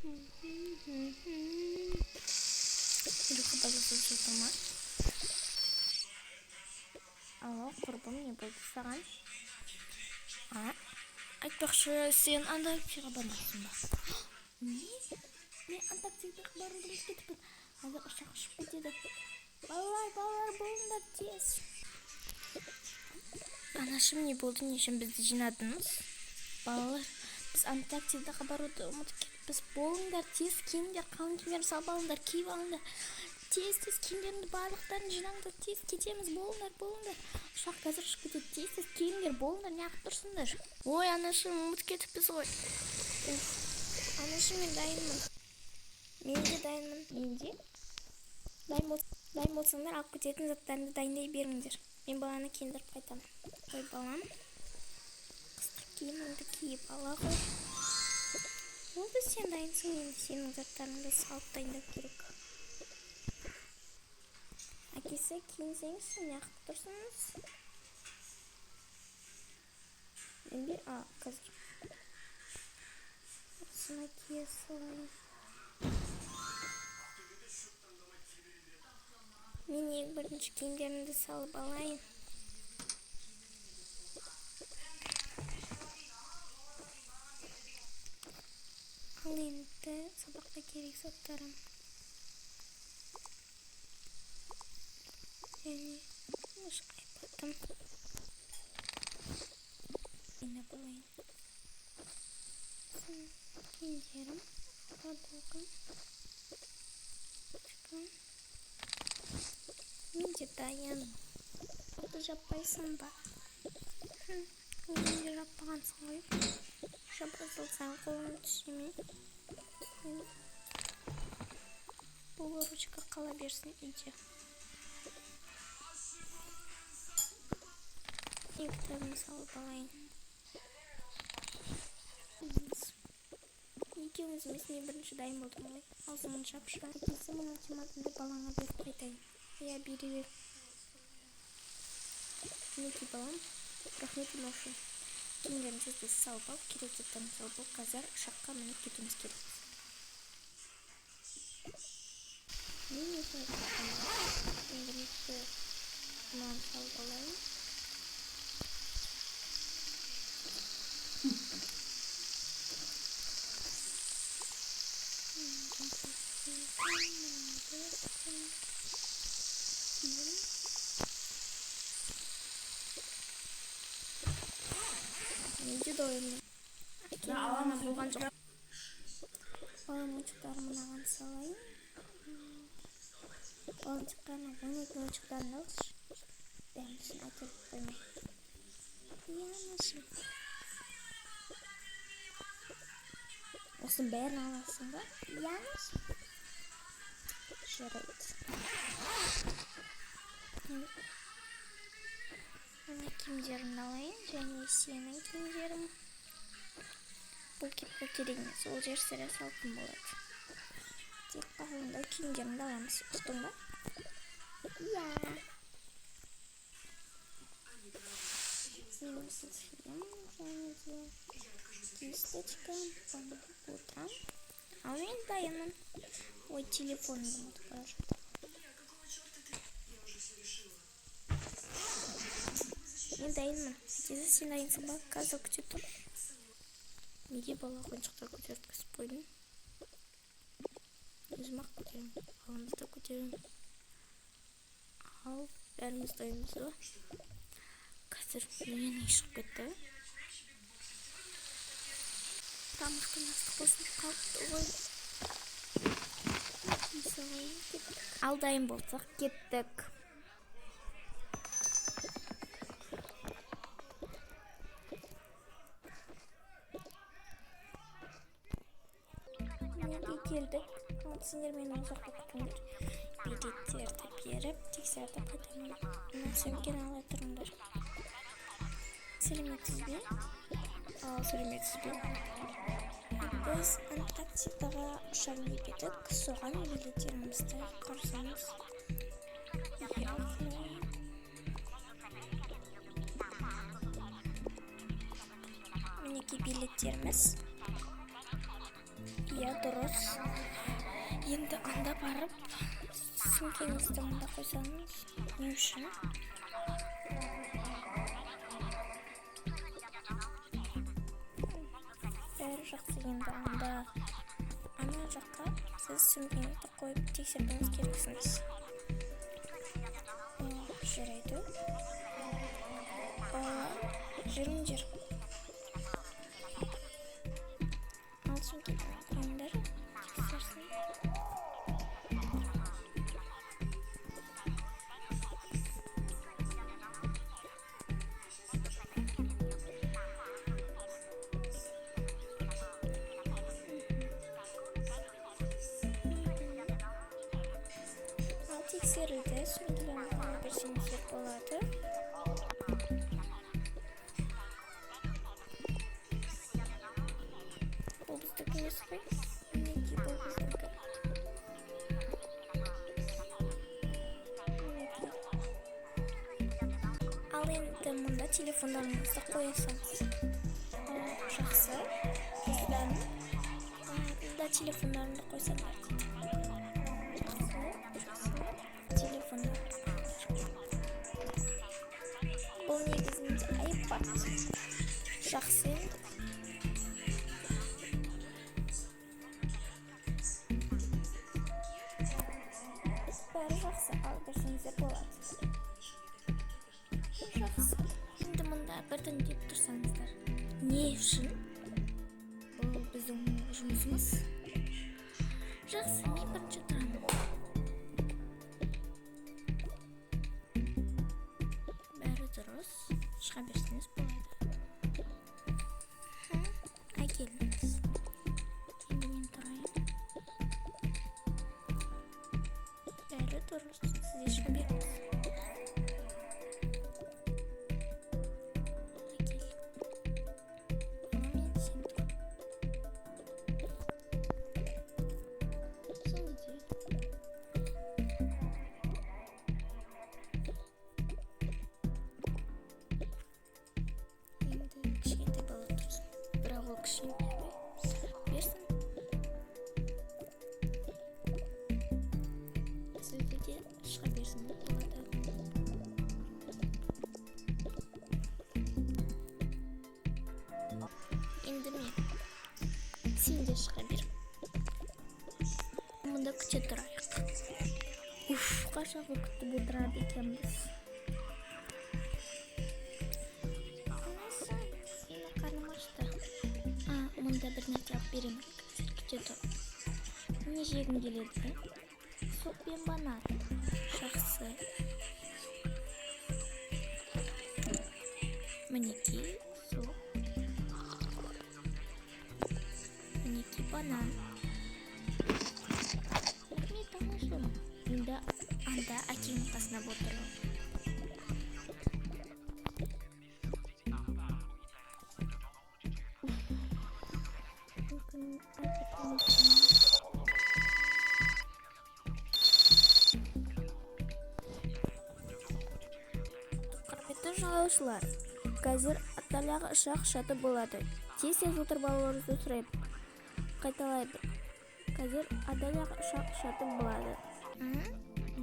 Uyku balası sırtıma. Alo, kurбым, не болды саған? Айтпақшы, сен Антарктидаға бармақсың ба? Не? Мен Антарктидаға баруды ұмытып кетіппін. Қазір ұшақ ұшып кетеді. Балалар, болыңдар тез. Анашым, не болды, не үшін бізді жинадыңыз? Балалар, біз Антарктидаға баруды ұмытып кетіппіз. Болыңдар, тез киіңдер, қалың киімдерді салып алыңдар, киіп алыңдар. Тез киімдеріңді барлықтарын жинаңдар, тез кетеміз, болыңдар. Ұшақ қазір ұшып кетеді, тез киіңдер, болыңдар, неғып тұрсыңдар? Ой, анашым, ұмытып кетіппіз ғой. Анашым, мен дайынмын. Мен де дайынмын. Мен де? Дайын болсаңдар, алып кететін заттарыңды дайындай беріңдер. Мен баланы киіндіріп қайтамын. Ой, балам. Қыстық киіміңді киіп ала ғой. Болды, сен дайынсың, енді сенің заттарыңды салып дайындап керек. Әкесі, киінсеңіз, неғып тұрсыңыз? Мен бе? Қазір. Осына кие салайын. Мен ең бірінші киімдерімді салып алайын. Ал енді сабаққа керек заттарым. Және айпадым. Мені болайын. Киімдерім. Футболкам. Мен де дайын. Оты жаппайсың ба? Өзің де жаппағансың ғой. Жаппасылсаң қолыңды түсеме. Бұл ручка қала берсін үйде. Кітабымды салып алайын. Екеуміз мен бірінші дайын болдым ғой. Аузыңды жапшы. Әкесі мұның тематымды балаңа беріп қайтайын. Я бере бер. Мінекей балам, рахмет ношу. Киімдерін тез салып алып, керек заттарын салып алып, қазір ұшаққа мініп кетуіміз керек. Мен есін айтқанмын. Бірінші мынаны салып алайын. Менде дойымды. Әкемін болған жоқ. Балам ойыншықтарын мынаған салайын. Ойыншықтарын алшы. Бәрімізін әкеліп қоймай. Анашым. Осының бәрін аласың ба? Анашым. Жарайды. Мына киімдерімді алайын, және сенің киімдерім. Бұл керек емес, ол жер сірә салқын болады. Тек қалыңдау киімдерімді аламыз. Ұқтың ба? Иә. Сілем, және де кисточка, пудра. Ал мен дайынмын. Ой, телефонымды ұмытып бара жатыр. Мен дайынмын. Әкесі, сен дайынсың ба? Қазір күтіп тұр. Неге бала ойыншықтар көтерткізіп қойдың? Өзім-ақ көтеремін. Баламды да көтеремін. Ал, бәріміз дайынбыз ба? Қазір менен шығып кетті. Тамақтың астық болсын қалыпты ғой. Ал дайын болсақ кеттік. Неге келдік? Сендер мені ұзаққа күтіңдер. Билеттерді беріп, тексерді қайтамын. Мына сөмкені ала тұрыңдар. Сәлеметсіз бе? Сәлеметсіз бе? Біз Антарктидаға ұшағына кетіп, соған билеттерімізді қарсаңыз. Мінекей билеттеріміз. Iya terus енді анда барып сөмкеңізді мында қойсаңыз не үшін? Бәрі жақсы. Енді анда ана жаққа сіз сөмкеңізді қойып тексермеңіз керексіңіз. Жарайды. Жүріңдер. Ал сөмкені қойыңдар. Тексерсін. Тексерілді, сөмкелерін берсеңіздер болады. Бұл біздікі емес қой? Мінекей, бұл біздікі. Ал енді мұнда телефондарыңызды қоясаңыз. Жақсы. Мұнда телефондарыңды қойсаңдар. Бұл негізінде iPad. Жақсы. Бәрі жақсы, ал берсеңіздер болады. Жақсы. Енді мұнда бірден деп тұрсаңыздар. Не үшін? Бұл біздің жұмысымыз. Жақсы, мен бірінші тұрамын. Шыға берсеңіз болады. Әкеліңіз. Енді мен тұрайын. Бәрі дұрыс. Сізде шыға беріңіз. Әкел. Мен сен тұр. Сен де. Кішкентай бала тұрсын. Бірақ ол кішкентай ғой. Берсін. Сізді де шыға берсін болады. Енді мен. Сен де шыға бер. Мұнда күте тұрайық. Қашанғы күтіп отырады екенбіз. Мұнда бір нәрсе алып беремін. Күте тұр. Не жегім келеді? Сок пен банан. Жақсы. Мінекей сок. Мінекей банан. Мен тамашым. Енді анда әкемнің қасына отырып. Құрметті жолаушылар, қазір аттардағы ұшақ ұшады болады. Тез отырып балаларыңызды сұрайып. Қайталайды. Қазір аттардағы ұшақ ұшады болады.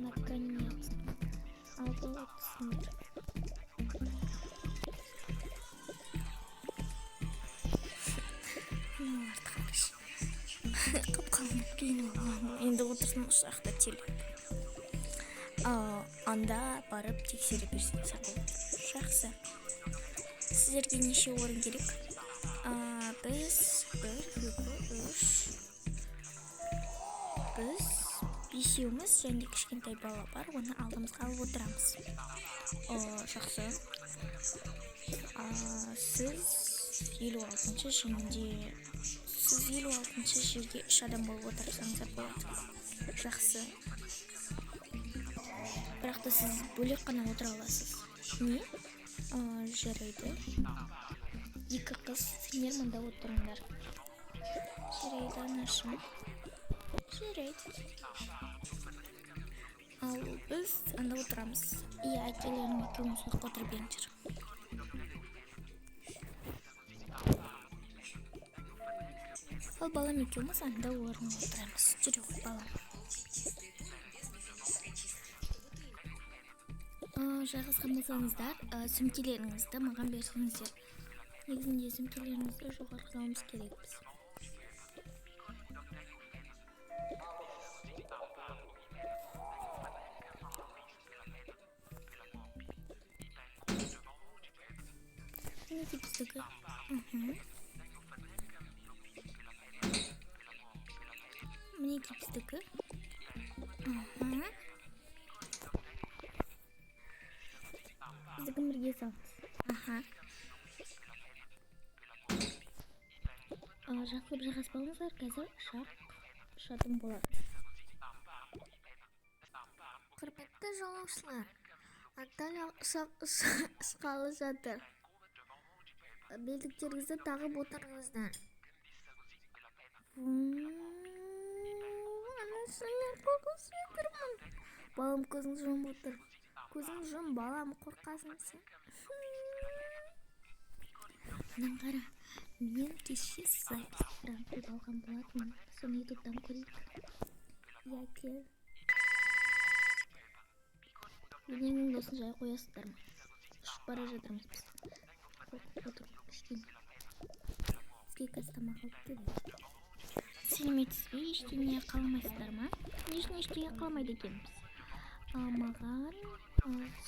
Наконец. Алды отырсыңдар. Қап-қалып кейін енді отырсын ұшақта теліп. Анда барып тексере берсеңіздер болады. Жақсы. Сіздерге неше орын керек? Біз 5-еуміз және кішкентай бала бар. Оны алдымызға алып отырамыз. Жақсы. Сіз 56-шы жерде 3 адам болып отырсаңыздар болады. Жақсы. Бірақ та сіз бөлек қана отыра аласыз. Не? Жарайды. 2 қыз, сендер мұнда отырыңдар. Жарайды, анашым. Жарайды. Ал біз анда отырамыз. Иә, әкелерім екеуіңіз отырып беріңдер. Ал балам екеуміз анда орын отырамыз. Жүре ғой балам. Жайғасқан болсаңыздар, сөмкелеріңізді маған берсеңіздер. Негізінде сөмкелеріңізді жоғары салуымыз керекпіз. Мінекей біздікі. Мінекей біздікі. Біздігін бірге салыңыз. Жақсылап жайғаспаңыздар, қазір шатым болады. Құрметті жолаушылар, Анталия ұшқалы жатыр. Белдіктеріңізді тағып отырыңыздар. Анашыммен қорқынышып отырмын. Балам, көзіңді жұмып отыр. Көзіңді жум, балам, қорқасың сен. Анан қара, мен кеше записьтан қойып алған болатынмын. Соны ютубтан көрейік. Я кел. Менің досын жай қоясыздар ма? Ұшып бара жатырмыз біз. Қорқып отырмын кішкене. Бізге қазір тамақ алып келеді. Сенеметсіз бе, ештеңе қаламайсыздар ма? Ештеңе қаламайды екенбіз. Маған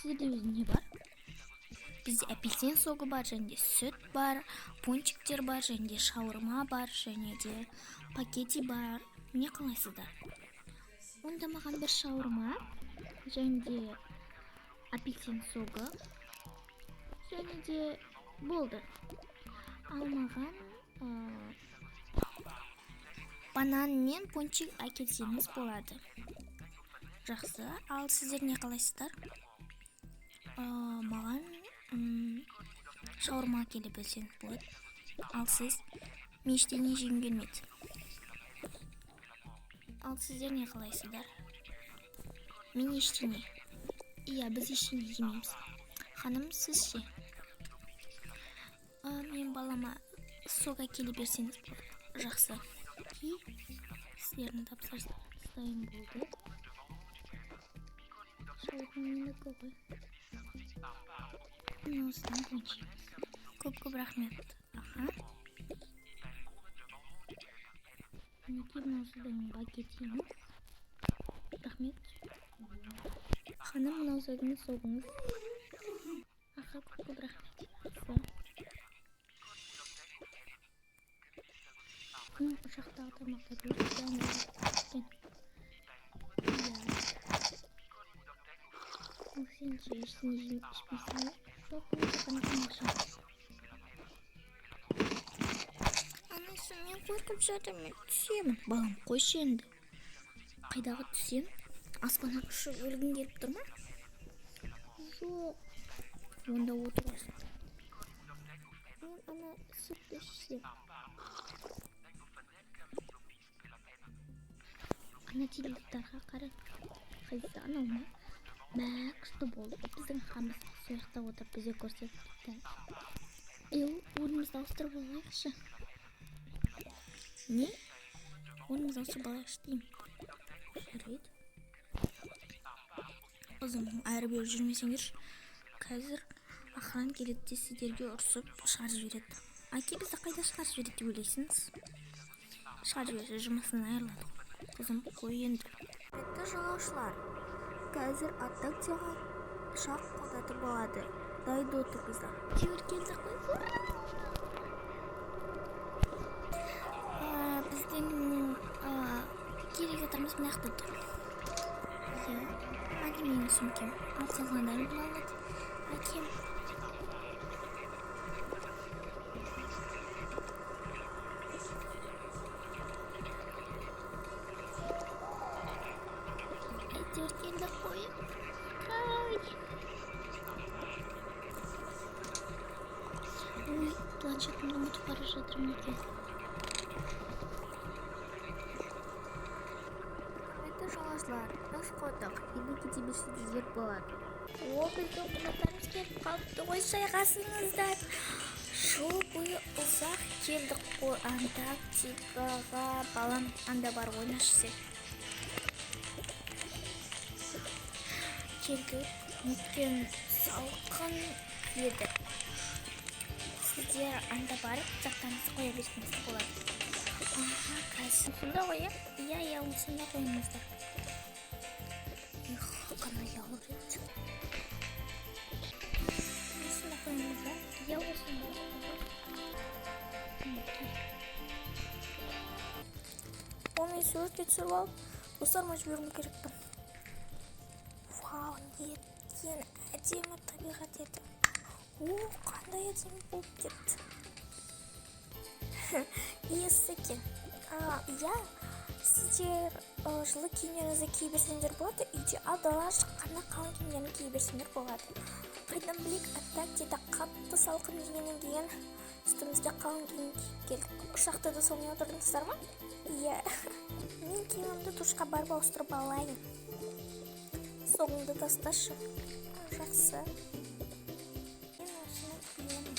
сізде өзі не бар? Бізде апельсин соғы бар, және сүт бар, пончиктер бар, және шаурма бар, және де пакети бар. Не қалайсыздар? Онда маған бір шаурма, және де апельсин соғы, және де болды. Ал маған банан мен пончик әкелсеңіз болады. Жақсы. Ал сіздер не қалайсыздар? Маған шаурма келіп білсеңіз болады. Ал сіз? Мен ештеңе жегім келмейді. Ал сіздер не қалайсыздар? Мен ештеңе. Иә, біз ештеңе жемейміз. Ханым, сіз ше? Мен балама сок әкеліп берсеңіз болады. Жақсы. Сіздердің тапсырыстайым болды. Шаурма менікі ғой. Осыдан пончимыз. Көп рахмет. Мінекей осыдан пакетіңіз. Рахмет. Ханым, осыдан соғыңыз. Көп рахмет. Ұшақтағы тамақтарды өткен. Сен ше, ештеңе жеп ішпейсің бе? Жоқ, мен қана тамақ ішемін. Анасы, мен қорқып жатырмын, түсемін. Балам, қойшы енді. Қайдағы түсем? Аспаннан ұшып өлгің келіп тұр ма? Жоқ. Онда отырасың. Мен ана сүтті ішсем. Ана теледидарға қара. Қайсы анау ма? Күшті болды. Біздің ағамыз сояқта отырып бізе көрсетті. Орнымызды ауыстырып алайықшы. Не? Орнымызды ауыстырып алайықшы деймін. Жарайды. Ұзым, әрі-бері жүрмесеңдер, қазір охран келеді де сіздерге ұрсып шығарып жібереді. Әке, бізді қайда шығарып жібереді деп ойлайсыңыз? Шығарып жіберсе жұмысынан айырылады. Қызым, қой енді. Құрметті жолаушылар, қазір аттракцияға ұшақ қонатын болады. Дайында отырыңыздар. Темір келді қой. Біздің келе жатырмыз, мына жақта тұр. Әке, менің сөмкем. Ал қалғандарын бұл алады. Әкем. Әйтеуір келді қой. Ой, планшетімді ұмытып бара жатырмын екен. Құрметті жолаушылар, біз қойдық. Енді кете берсеңіздер болады. Біздің қонақтарымыз келіп қалыпты ғой, жайғасыңыздар. жол бойы ұзақ келдік қой, Антарктикаға. Балам, анда бар ойнашы. Келдік, өткен салқын еді. Сіздер анда барып заттарыңызды қоя берсеңіз болады. Қазір сонда қоя? Иә, осында қойыңыздар. Қана яғыр еді. Осында қойыңыздар. Иә, осында. Оны суретке түсіріп алып, достарыма жіберуім керекпін. Вау, неткен әдемі табиғат еді. Қандай әдемі болып кетті. Иесі екен. Иә, сіздер жылы киімдеріңізді кие берсеңдер болады, үйде далаға шыққанда қалың киімдерін кие берсеңдер болады. Қайдан білейік, Антарктида қатты салқын дегеннен кейін үстімізге қалың киім киіп келдік. Ұшақта да солмен отырдыңыздар ма? Иә. Мен киімімді душқа барып ауыстырып алайын. Соңыңды тасташы. Жақсы. Мен осыны киемін.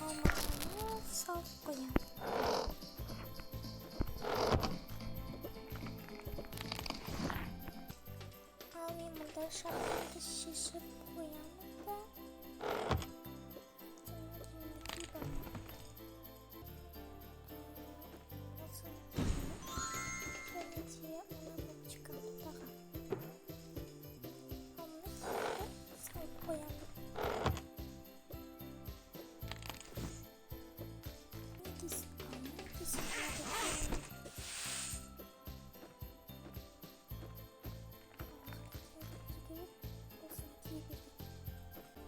Алмағаны салып қоямын. Ал мен мұндай шапкамды шешіп қоямын да.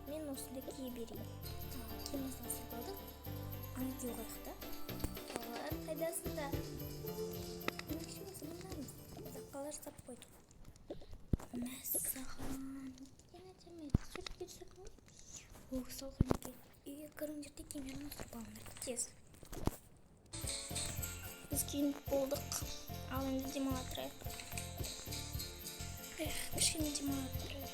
Мен осында кие берейін. Кеміз насыр болды. Аңды қойықты. Олар қайдасында? Өкшімізі мұнамыз. Заққалар сап қойдық. Мәссаған. Ең әдемет. Сүртке түсік ме? Салқын екен. Үйге кіріңдерде кемерін ұстырып алыңдар. Тез. Біз күйініп болдық. Ал енді демала тұрайық. Кішкене демала тұрайық.